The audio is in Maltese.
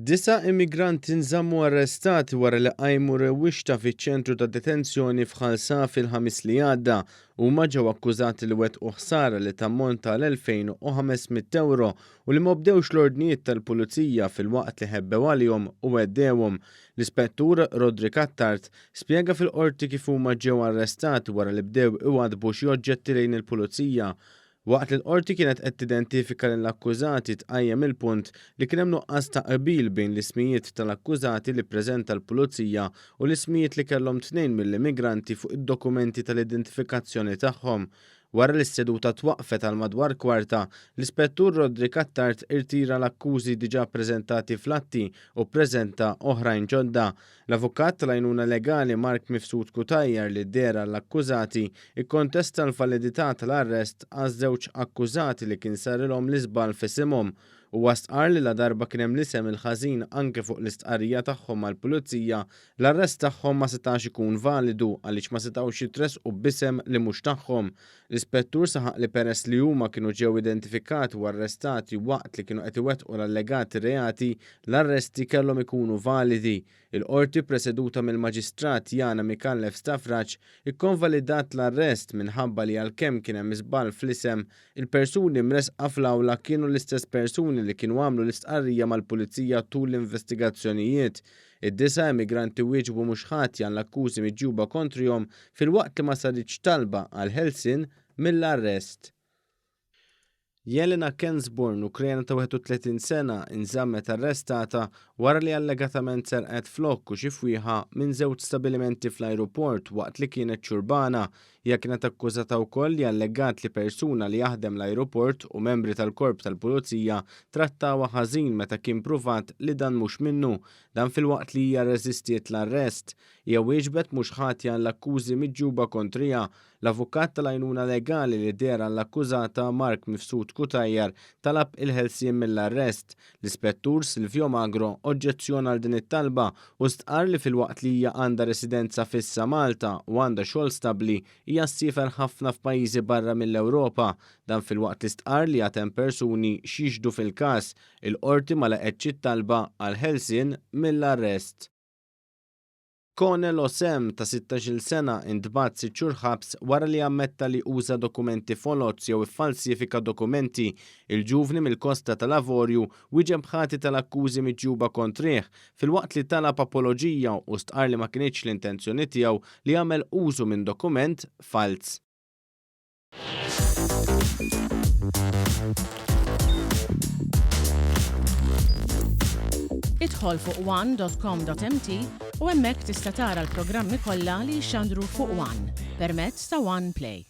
9 immigranti nżammu arrestati wara li qajmu rewwixta fiċ-ċentru ta' detenzjoni f'Ħalsa fil-ħamis li għadda huma ġew akkużati li wettqu ħsara li tammonta l-€2,500 u li ma bdewx l-ordnijiet tal-pulizija filwaqt li ħebbew għalihom u weddewhom. L-Ispettur Rodri Kattart spjega fil-qorti kif huma ġew arrestati wara li bdew iwadbu xi oġġetti lejn il-pulizija. Waqt li l-qorti kienet qed tidentifika lill-akkużati tqajjem il-punt li kien hemm nuqqas ta' qbil bejn l-ismijiet tal-akkużati li ppreżenta l-pulizija u l-ismijiet li kellhom tnejn mill-immigranti fuq id-dokumenti tal-identifikazzjoni tagħhom. Wara li s-seduta twaqqfet għal madwar kwarta, l-Ispettur Rodri Kattart irtira l-akkużi diġà ppreżentati fl-atti u ppreżenta oħrajn ġodda. L-avukat tal-għajnuna legali Mark Mifsud Kutajjar li ddera l-akkużati ikkontesta l-validità tal-arrest għaż żewġ akkużati li kien sarilhom l-iżball f'isimhom u wastqar li la darba kien hemm l-isem il-ħażin anke fuq l-istqarrija tagħhom mal-pulizija, l-arrest tagħhom ma setax ikun validu għaliex ma setgħux jitresqu b'isem li mhux tagħhom. L-ispettur saħaq li peress li huma kienu ġew identifikati u arrestati waqt li kienu qed iwettqu l-allegati reati, l-arresti kellhom ikunu validi. Il-qorti preseduta mill-Maġistrat Jana Mikallef Stafraċ ikkonvalidat l-arrest minħabba li għalkemm kien hemm iżball fl-isem, il-persuni mresqa fl-awla kienu l-istess persuni li kienu għamlu l-istqarrija mal-pulizija tul l-investigazzjonijiet. Id-9 immigranti wieġbu mhux ħatja l-akkużi miġjuba kontrihom filwaqt li ma saritx talba għal ħelsien mill-arrest. Jelena Kensborn, Ukrjana ta' 31 sena, inżammet arrestata wara li allegatament serqet flokku xi fwieħa minn żewġ stabilimenti fl-ajruport waqt li kienet ċurbana. Hija kienet akkużata wkoll li allegat li persuna li jaħdem l-ajruport u membri tal-korp tal-pulizija trattawha ħażin meta kien pruvat li dan mhux minnu. Dan filwaqt li hija rreżistiet l-arrest. Hija wieġbet mhux ħatja l-akkużi miġjuba kontrija. L-avukat tal-għajnuna legali li dera l-akkużata Mark Mifsud Kutajjar talab il-ħelsien mill-arrest. L-Ispettur Silvio Magro oġġezzjona għal din it-talba u stqar li filwaqt li hija għandha residenza fissa Malta u għandha xogħol stabbli hija ssifer ħafna f'pajjiżi barra mill-Ewropa. Dan filwaqt li stqar li għatem persuni xixdu fil-każ, il-qorti ma laqgħetx it-talba għal ħelsien mill-arrest. Conel Osem ta' 16 sena intbat 6 xhur ħabs wara li ammetta li uża dokumenti folozz jew iffalsifika dokumenti. Il-ġuvni mill-Kosta tal-Lavorju wieġeb ħati tal-akkużi miġjuba kontrih filwaqt li talab apoloġija u stqar li ma kienx l-intenzjoni tiegħu li jagħmel użu minn dokument fals. Idħol fuq one.com.mt u hemmhekk tista' tara l-programmi kollha li jxandru fuq One permezz ta' One Play.